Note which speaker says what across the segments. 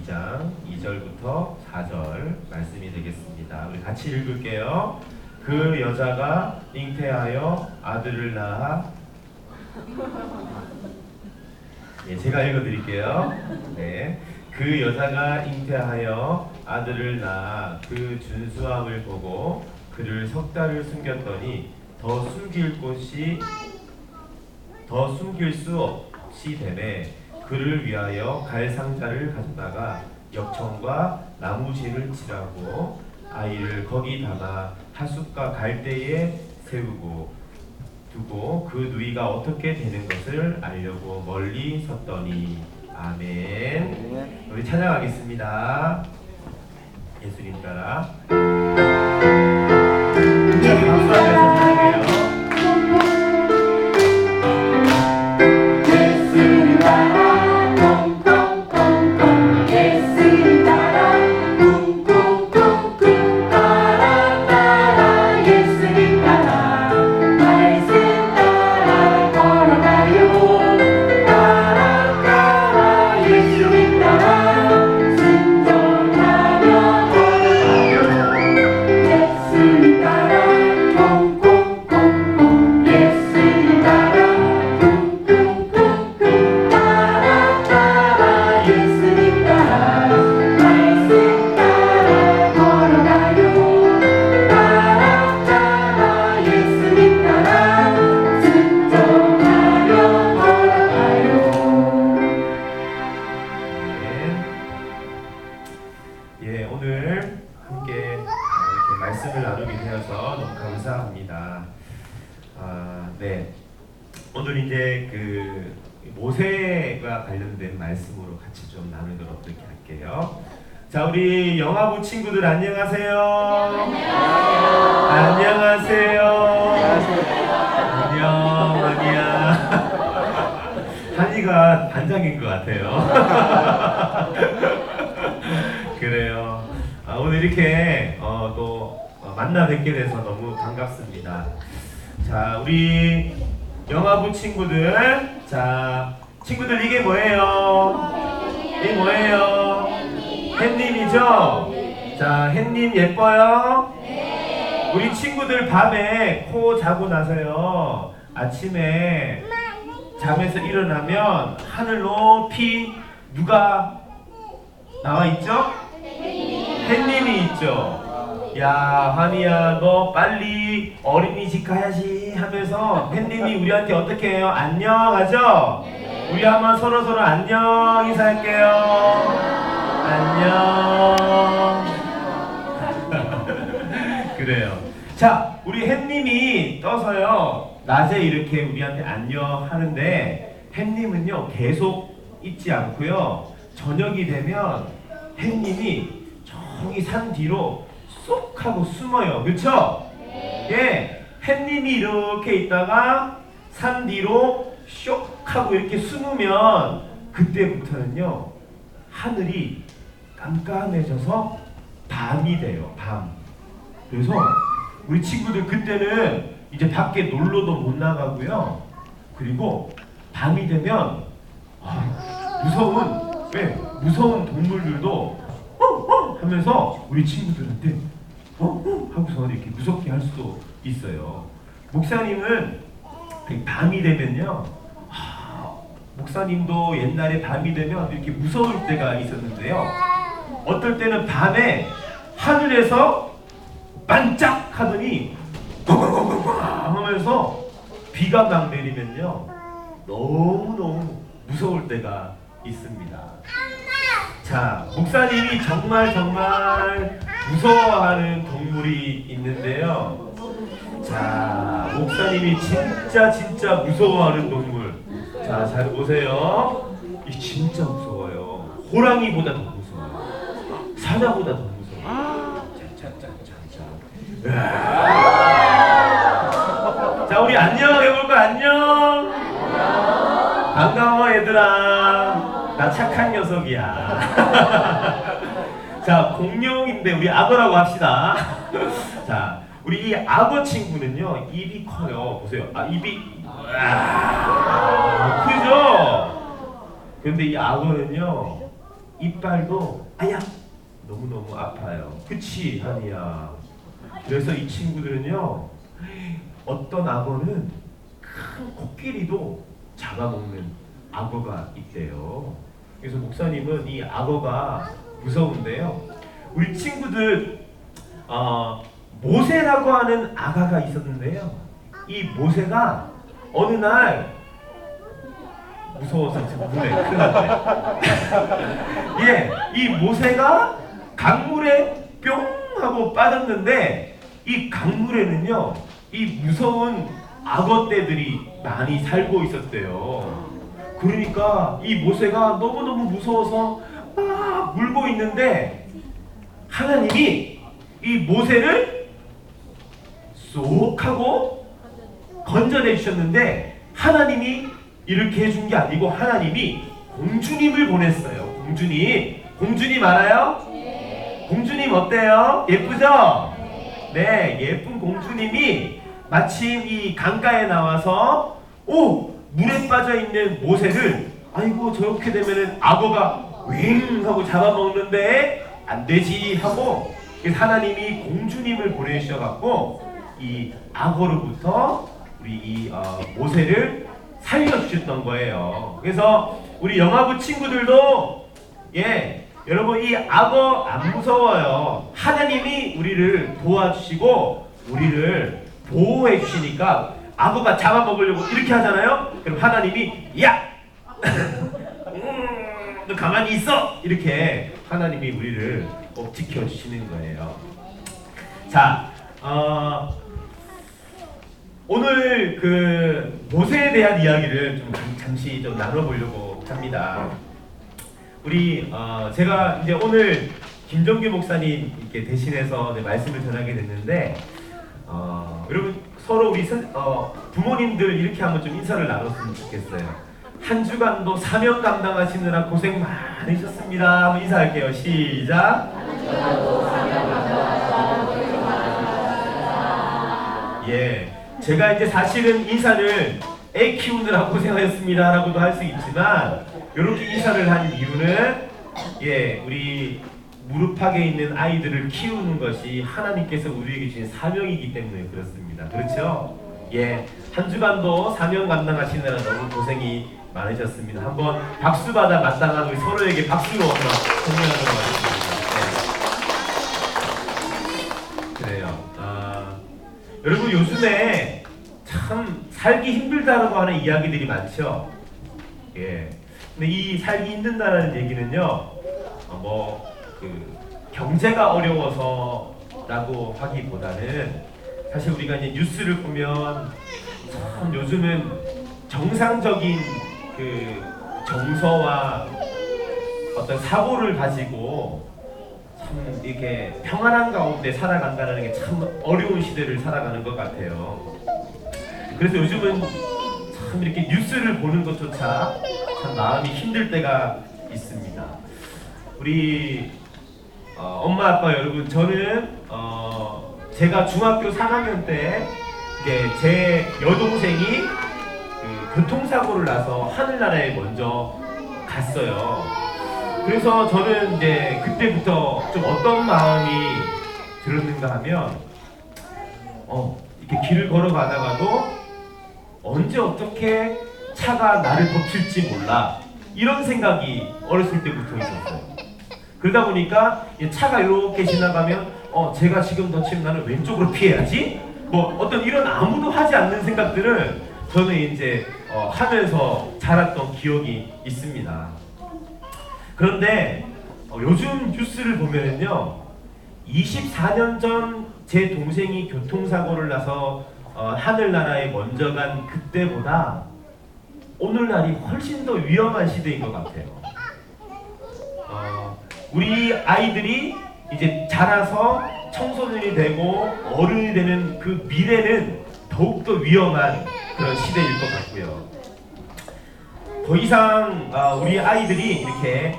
Speaker 1: 2장 2절부터 4절 말씀이 되겠습니다. 우리 같이 읽을게요. 그 여자가 잉태하여 아들을 낳아 제가 읽어드릴게요. 네. 그 여자가 ing태하여 아들을 낳아 그 준수함을 보고 그를 석 달을 숨겼더니 더 숨길 수 없이 되매 그를 위하여 갈 상자를 가져다가 역청과 나무실을 칠하고 아이를 거기 담아 하숫과 갈대에 세우고 두고 그 누이가 어떻게 되는 것을 알려고 멀리 섰더니 아멘. 우리 찬양하겠습니다. 예수님 따라 여기 박수하면서 찬양해요. 오늘 함께 이렇게 말씀을 나누게 되어서 너무 감사합니다. 네, 오늘 이제 그 모세가 관련된 말씀으로 같이 좀 나누도록 그렇게 할게요. 자, 우리 영화부 친구들 안녕하세요. 안녕하세요. 안녕, 아니야. 한이가 반장인 것 같아요. 그래요. 오늘 이렇게 또 만나 뵙게 돼서 너무 반갑습니다. 자, 우리 영화부 친구들, 자, 친구들 이게 뭐예요? 이게 뭐예요? 햇님이죠? 자, 햇님 예뻐요? 우리 친구들 밤에 코 자고 나서요, 아침에 잠에서 일어나면 하늘 높이 누가 나와 있죠? 햇님이 있죠. 야, 환희야, 너 빨리 어린이집 가야지 하면서 햇님이 우리한테 어떻게 해요? 안녕하죠? 우리 한번 서로 안녕 인사할게요. 안녕. 그래요. 자, 우리 햇님이 떠서요, 낮에 이렇게 우리한테 안녕 하는데 햇님은요 계속 있지 않고요, 저녁이 되면 햇님이 저기 산 뒤로 쏙 하고 숨어요. 그쵸? 예, 햇님이 이렇게 있다가 산 뒤로 쇽 하고 이렇게 숨으면 그때부터는요 하늘이 깜깜해져서 밤이 돼요. 밤. 그래서 우리 친구들 그때는 이제 밖에 놀러도 못 나가고요, 그리고 밤이 되면 무서운 동물들도 하면서 우리 친구들한테 하고서 이렇게 무섭게 할 수도 있어요. 목사님은 밤이 되면요, 목사님도 옛날에 밤이 되면 이렇게 무서울 때가 있었는데요, 어떨 때는 밤에 하늘에서 반짝 하더니 하면서 비가 막 내리면요 너무너무 무서울 때가 있습니다. 자, 목사님이 정말 무서워하는 동물이 있는데요. 자, 목사님이 진짜 무서워하는 동물. 자, 잘 보세요. 이 진짜 무서워요. 호랑이보다 더 무서워요. 사자보다 더 무서워요. 자, 우리 안녕 해볼까? 안녕. 반가워 얘들아. 나 착한 녀석이야. 자, 공룡인데 우리 악어라고 합시다. 자, 우리 이 악어 친구는요 입이 커요. 보세요. 입이 크죠? 근데 이 악어는요 이빨도 아야 너무너무 아파요. 그치 한이야. 그래서 이 친구들은요, 어떤 악어는 큰 코끼리도 잡아먹는 악어가 있대요. 그래서 목사님은 이 악어가 무서운데요, 우리 친구들 모세라고 하는 악어가 있었는데요, 이 모세가 어느 날 무서워서 지금 물에 큰일 났네. 예, 이 모세가 강물에 뿅 하고 빠졌는데, 이 강물에는요 이 무서운 악어떼들이 많이 살고 있었대요. 그러니까 이 모세가 너무너무 무서워서 막 물고 있는데, 하나님이 이 모세를 쏙 하고 건져내 주셨는데, 하나님이 이렇게 해준 게 아니고 하나님이 공주님을 보냈어요. 공주님 알아요? 네. 공주님 어때요? 예쁘죠? 네, 예쁜 공주님이 마침 이 강가에 나와서 물에 빠져 있는 모세를, 아이고 저렇게 되면은 악어가 윙 하고 잡아먹는데 안 되지 하고, 하나님이 공주님을 보내주셔갖고 이 악어로부터 우리 이 모세를 살려주셨던 거예요. 그래서 우리 영화부 친구들도, 여러분 이 악어 안 무서워요. 하나님이 우리를 도와주시고 우리를 보호해 주시니까, 악어가 잡아먹으려고 이렇게 하잖아요. 그럼 하나님이 야! 너 가만히 있어! 이렇게 하나님이 우리를 꼭 지켜주시는 거예요. 자, 오늘 그 모세에 대한 이야기를 좀 잠시 좀 나눠보려고 합니다. 우리 제가 이제 오늘 김정규 목사님 이렇게 대신해서 말씀을 전하게 됐는데, 여러분 서로 우리 부모님들 이렇게 한번 좀 인사를 나눴으면 좋겠어요. 한 주간도 사명 감당하시느라 고생 많으셨습니다. 한번 인사할게요. 시작. 예, 제가 이제 사실은 인사를 애 키우느라 고생하셨습니다 라고도 할 수 있지만, 이렇게 인사를 한 이유는, 우리 무릎팍에 있는 아이들을 키우는 것이 하나님께서 우리에게 주신 사명이기 때문에 그렇습니다. 그렇죠? 한 주간도 사명 감당하시느라 너무 고생이 많으셨습니다. 한번 박수 받아 마땅한 우리 서로에게 박수로 한번 선물하도록 하겠습니다. 그래요. 여러분 요즘에 참 살기 힘들다라고 하는 이야기들이 많죠. 근데 이 살기 힘든다는 얘기는요, 경제가 어려워서라고 하기보다는, 사실 우리가 이제 뉴스를 보면 참 요즘은 정상적인 그 정서와 어떤 사고를 가지고 참 이렇게 평안한 가운데 살아간다는 게 참 어려운 시대를 살아가는 것 같아요. 그래서 요즘은 참 이렇게 뉴스를 보는 것조차 참 마음이 힘들 때가 있습니다. 우리 엄마 아빠 여러분, 저는 제가 중학교 3학년 때 제 여동생이 교통사고를 나서 하늘나라에 먼저 갔어요. 그래서 저는 이제 그때부터 좀 어떤 마음이 들었는가 하면, 이렇게 길을 걸어가다가도 언제 어떻게 차가 나를 덮칠지 몰라, 이런 생각이 어렸을 때부터 있었어요. 그러다 보니까 차가 이렇게 지나가면 제가 지금 덮치면 나는 왼쪽으로 피해야지, 어떤 이런 아무도 하지 않는 생각들을 저는 이제 하면서 자랐던 기억이 있습니다. 그런데 요즘 뉴스를 보면은요, 24년 전 제 동생이 교통사고를 나서 하늘나라에 먼저 간 그때보다 오늘날이 훨씬 더 위험한 시대인 것 같아요. 우리 아이들이 이제 자라서 청소년이 되고 어른이 되는 그 미래는 더욱더 위험한 그런 시대일 것 같고요. 더 이상 우리 아이들이 이렇게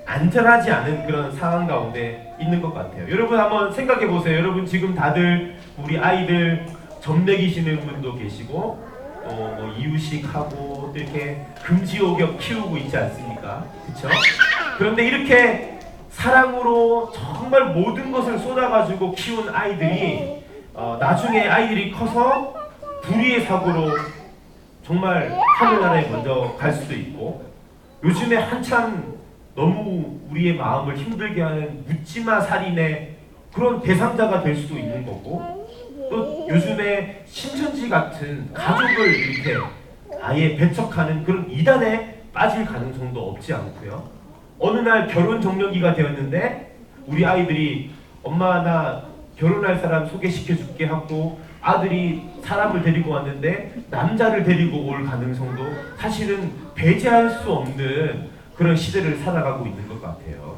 Speaker 1: 안전하지 않은 그런 상황 가운데 있는 것 같아요. 여러분 한번 생각해 보세요. 여러분 지금 다들 우리 아이들 젖 먹이시는 분도 계시고, 이유식하고 또 이렇게 금지옥역 키우고 있지 않습니까? 그렇죠? 그런데 이렇게 사랑으로 정말 모든 것을 쏟아가지고 키운 아이들이 나중에 아이들이 커서 불의의 사고로 정말 하늘나라에 먼저 갈 수도 있고, 요즘에 한참 너무 우리의 마음을 힘들게 하는 묻지마 살인의 그런 대상자가 될 수도 있는 거고, 또 요즘에 신천지 같은 가족을 이렇게 아예 배척하는 그런 이단에 빠질 가능성도 없지 않고요. 어느 날 결혼 적령기가 되었는데 우리 아이들이 엄마 나 결혼할 사람 소개시켜 줄게 하고 아들이 사람을 데리고 왔는데 남자를 데리고 올 가능성도 사실은 배제할 수 없는 그런 시대를 살아가고 있는 것 같아요.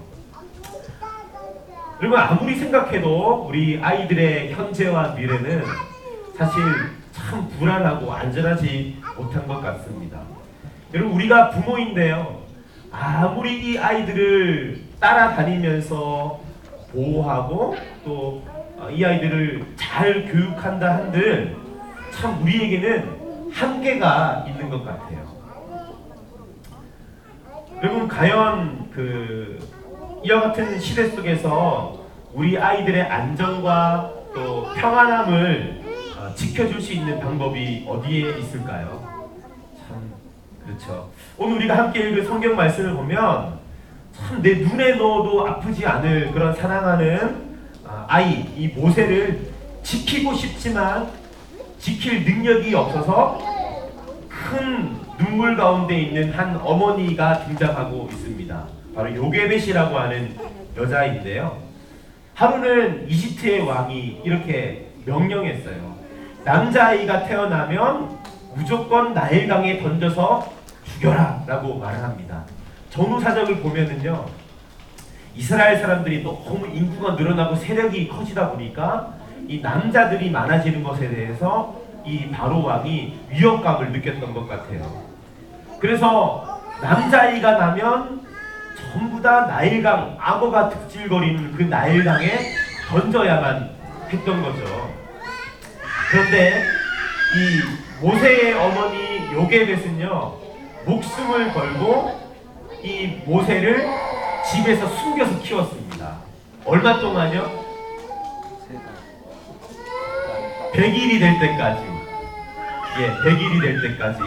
Speaker 1: 여러분, 아무리 생각해도 우리 아이들의 현재와 미래는 사실 참 불안하고 안전하지 못한 것 같습니다. 여러분, 우리가 부모인데요, 아무리 이 아이들을 따라다니면서 보호하고 또 이 아이들을 잘 교육한다 한들 참 우리에게는 한계가 있는 것 같아요. 여러분, 과연 이와 같은 시대 속에서 우리 아이들의 안전과 또 평안함을 지켜줄 수 있는 방법이 어디에 있을까요? 참 그렇죠. 오늘 우리가 함께 읽은 성경 말씀을 보면 참 내 눈에 넣어도 아프지 않을 그런 사랑하는 아이, 이 모세를 지키고 싶지만 지킬 능력이 없어서 큰 눈물 가운데 있는 한 어머니가 등장하고 있습니다. 바로 요게벳이라고 하는 여자인데요. 하루는 이집트의 왕이 이렇게 명령했어요. 남자아이가 태어나면 무조건 나일강에 던져서 죽여라 라고 말을 합니다. 전후사적을 보면은요, 이스라엘 사람들이 너무 인구가 늘어나고 세력이 커지다 보니까 이 남자들이 많아지는 것에 대해서 이 바로 왕이 위협감을 느꼈던 것 같아요. 그래서 남자아이가 나면 전부 다 나일강, 악어가 득질거리는 그 나일강에 던져야만 했던 거죠. 그런데 이 모세의 어머니 요게벳은요, 목숨을 걸고 이 모세를 집에서 숨겨서 키웠습니다. 얼마 동안요? 100일이 될 때까지. 100일이 될 때까지.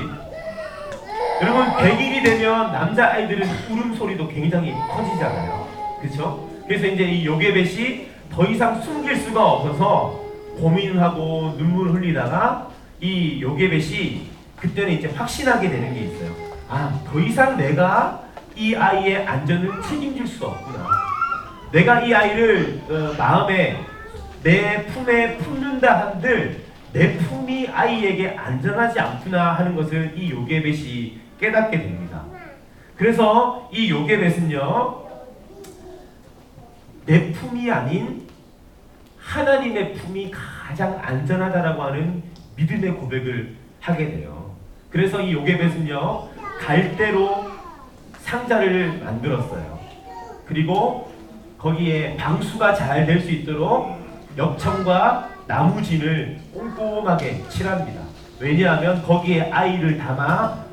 Speaker 1: 여러분, 100일이 되면 남자아이들은 울음소리도 굉장히 커지잖아요. 그렇죠? 그래서 이제 이 요게벳이 더 이상 숨길 수가 없어서 고민하고 눈물 흘리다가 이 요게벳이 그때는 이제 확신하게 되는 게 있어요. 더 이상 내가 이 아이의 안전을 책임질 수 없구나. 내가 이 아이를 마음에 내 품에 품는다 한들 내 품이 아이에게 안전하지 않구나 하는 것을 이 요게벳이 깨닫게 됩니다. 그래서 이 요게벳은요, 내 품이 아닌 하나님의 품이 가장 안전하다라고 하는 믿음의 고백을 하게 돼요. 그래서 이 요게벳은요, 갈대로 상자를 만들었어요. 그리고 거기에 방수가 잘 될 수 있도록 엽청과 나무진을 꼼꼼하게 칠합니다. 왜냐하면 거기에 아이를 담아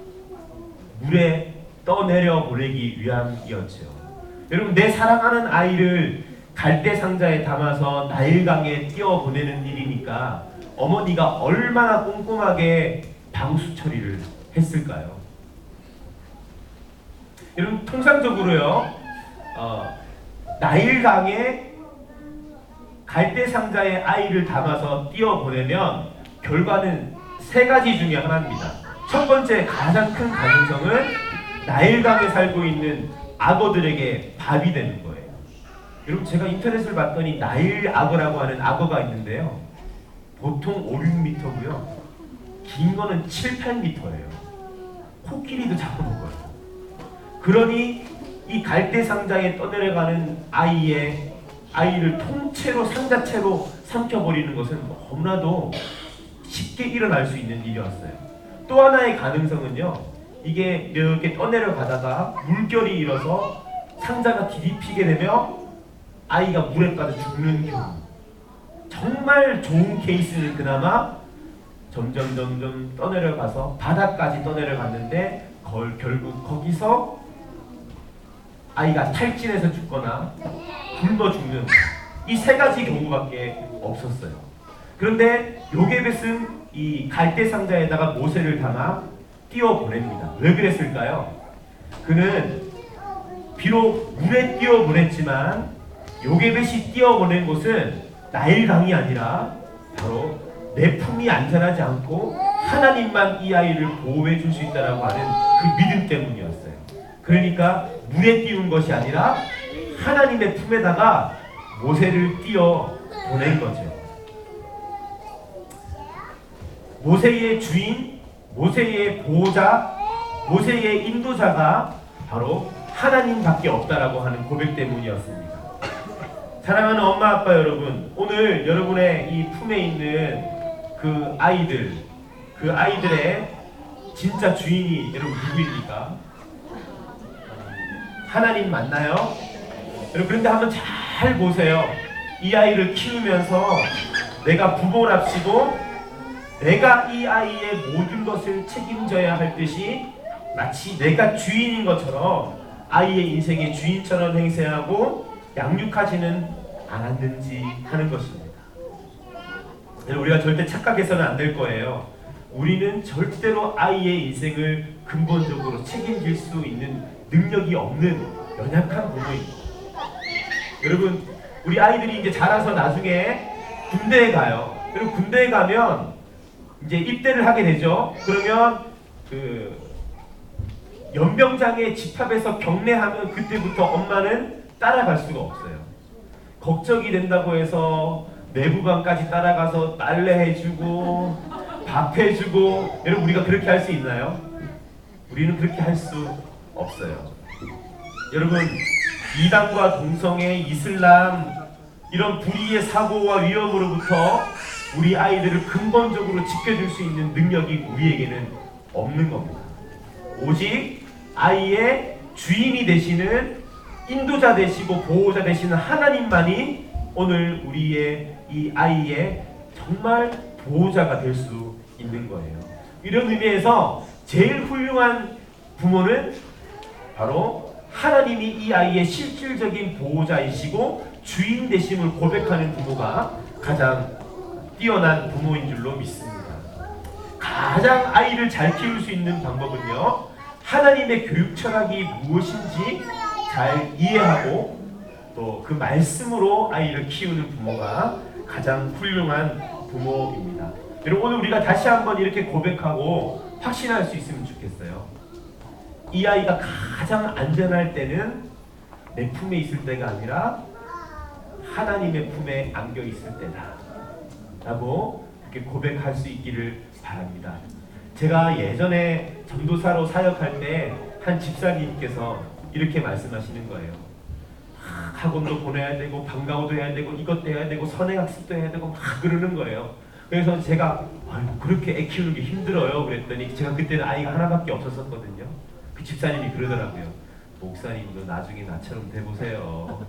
Speaker 1: 물에 떠내려 보내기 위함이었죠. 여러분, 내 사랑하는 아이를 갈대 상자에 담아서 나일강에 띄워 보내는 일이니까 어머니가 얼마나 꼼꼼하게 방수 처리를 했을까요? 여러분, 통상적으로요, 나일강에 갈대 상자에 아이를 담아서 띄워 보내면 결과는 세 가지 중에 하나입니다. 첫 번째, 가장 큰 가능성은 나일강에 살고 있는 악어들에게 밥이 되는 거예요. 여러분, 제가 인터넷을 봤더니 나일 악어라고 하는 악어가 있는데요, 보통 5, 6m고요 긴 거는 7, 8m예요. 코끼리도 잡아먹어요. 그러니 이 갈대 상자에 떠내려가는 아이를 통째로 상자채로 삼켜버리는 것은 너무나도 쉽게 일어날 수 있는 일이었어요. 또 하나의 가능성은요, 이게 이렇게 떠내려가다가 물결이 일어서 상자가 뒤집히게 되며 아이가 물에 빠져 죽는 경우. 정말 좋은 케이스는 그나마 점점 떠내려가서 바다까지 떠내려갔는데 결국 거기서 아이가 탈진해서 죽거나 굶어 죽는 이 세 가지 경우밖에 없었어요. 그런데 요게벳은 이 갈대 상자에다가 모세를 담아 띄워 보냅니다. 왜 그랬을까요? 그는 비록 물에 띄워 보냈지만 요게벳이 띄워 보낸 곳은 나일강이 아니라 바로 내 품이 안전하지 않고 하나님만 이 아이를 보호해 줄 수 있다라고 하는 그 믿음 때문이었어요. 그러니까 물에 띄운 것이 아니라 하나님의 품에다가 모세를 띄워 보낸 거죠. 모세의 주인, 모세의 보호자, 모세의 인도자가 바로 하나님밖에 없다라고 하는 고백 때문이었습니다. 사랑하는 엄마 아빠 여러분, 오늘 여러분의 이 품에 있는 그 아이들의 진짜 주인이 여러분 누구입니까? 하나님 맞나요? 여러분 그런데 한번 잘 보세요. 이 아이를 키우면서 내가 부모랍시고 내가 이 아이의 모든 것을 책임져야 할 듯이 마치 내가 주인인 것처럼 아이의 인생의 주인처럼 행세하고 양육하지는 않았는지 하는 것입니다. 우리가 절대 착각해서는 안 될 거예요. 우리는 절대로 아이의 인생을 근본적으로 책임질 수 있는 능력이 없는 연약한 부모입니다. 여러분, 우리 아이들이 이제 자라서 나중에 군대에 가요. 그리고 군대에 가면 이제 입대를 하게 되죠. 그러면 그 연병장에 집합해서 경례하면 그때부터 엄마는 따라갈 수가 없어요. 걱정이 된다고 해서 내부관까지 따라가서 빨래해주고 밥해주고, 여러분 우리가 그렇게 할 수 있나요? 우리는 그렇게 할 수 없어요. 여러분, 이단과 동성애, 이슬람 이런 불의의 사고와 위험으로부터 우리 아이들을 근본적으로 지켜줄 수 있는 능력이 우리에게는 없는 겁니다. 오직 아이의 주인이 되시는, 인도자 되시고 보호자 되시는 하나님만이 오늘 우리의 이 아이의 정말 보호자가 될 수 있는 거예요. 이런 의미에서 제일 훌륭한 부모는 바로 하나님이 이 아이의 실질적인 보호자이시고 주인 되심을 고백하는 부모가 가장 뛰어난 부모인 줄로 믿습니다. 가장 아이를 잘 키울 수 있는 방법은요, 하나님의 교육 철학이 무엇인지 잘 이해하고 또 그 말씀으로 아이를 키우는 부모가 가장 훌륭한 부모입니다. 여러분, 오늘 우리가 다시 한번 이렇게 고백하고 확신할 수 있으면 좋겠어요. 이 아이가 가장 안전할 때는 내 품에 있을 때가 아니라 하나님의 품에 안겨 있을 때다 라고 이렇게 고백할 수 있기를 바랍니다. 제가 예전에 전도사로 사역할 때 한 집사님께서 이렇게 말씀하시는 거예요. 학원도 보내야 되고 방과후도 해야 되고 이것도 해야 되고 선행학습도 해야 되고 막 그러는 거예요. 그래서 제가 그렇게 애 키우는 게 힘들어요 그랬더니, 제가 그때는 아이가 하나밖에 없었거든요. 그 집사님이 그러더라고요. 목사님도 나중에 나처럼 돼보세요.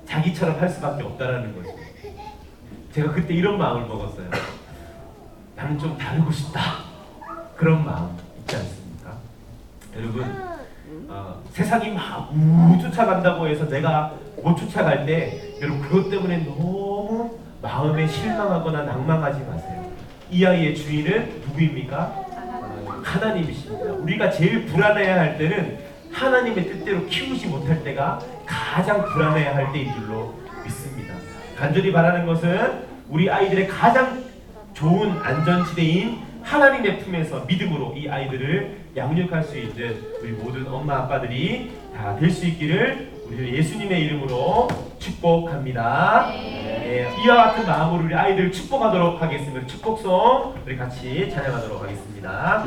Speaker 1: 자기처럼 할 수밖에 없다라는 거죠. 제가 그때 이런 마음을 먹었어요. 나는 좀 다르고 싶다. 그런 마음 있지 않습니까? 여러분, 세상이 막 쫓아간다고 해서 내가 못 쫓아갈 때 여러분 그것 때문에 너무 마음에 실망하거나 낭망하지 마세요. 이 아이의 주인은 누구입니까? 하나님이십니다. 우리가 제일 불안해야 할 때는 하나님의 뜻대로 키우지 못할 때가 가장 불안해야 할 때인 줄로 믿습니다. 간절히 바라는 것은 우리 아이들의 가장 좋은 안전지대인 하나님의 품에서 믿음으로 이 아이들을 양육할 수 있는 우리 모든 엄마 아빠들이 다 될 수 있기를 우리 예수님의 이름으로 축복합니다. 네, 이와 같은 마음으로 우리 아이들 축복하도록 하겠습니다. 축복송 우리 같이 찬양하도록 하겠습니다.